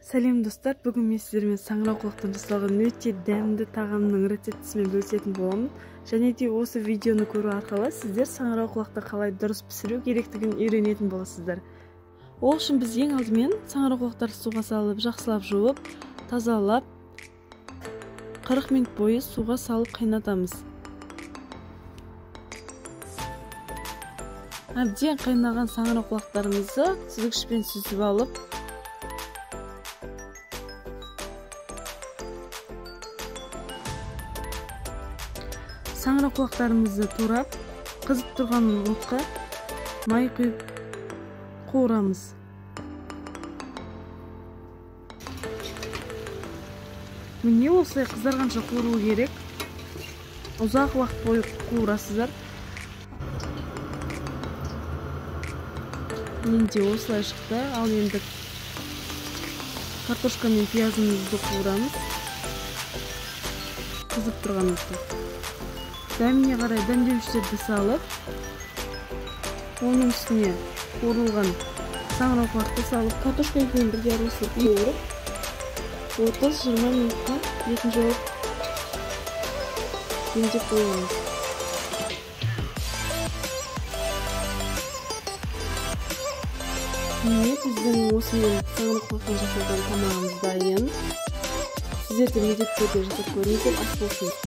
Сәлем достар, бүгін мен сіздермен саңырауқұлақтан жасалған өте дәмді тағамның рецептісімен бөлісетін боламын. Және де осы видеоны көру арқылы сіздер саңырауқұлақты қалай дұрыс пісіру керектігін үйренетін боласыздар. Ол үшін біз ең алдымен саңырауқұлақтарды суға салып, жақсылап жуып, тазалап, 40 минут бойы суға салып қайнатамыз. Әбден қайнаған саңырауқұлақтарымызды сүзгішпен сүзіп алып, саңырауқұлақтарымызды турап, қызып тұрған отқа май құйып қуырамыз. Міне осылай қызарғанша қуыру керек. Ұзақ уақыт бойы қуырасыздар. Менде осылай шықты. Ал енді картошка мен пиязымызды қуырамыз. Қызып тұрған отқа. Дәміне қарай дәмдеуіштерді салып, оның үстіне қуырылған саңырауқұлақты салып, картошка екеуін бірге араластырып қуырып, 30-20 минутқа бетін жауып демдеп қоямыз. Міне біздің осымен саңырауқұлақтан жасалған тамағымыз дайын. Сіздер де міндетті түрде жасап көріңіздер, ас болсын.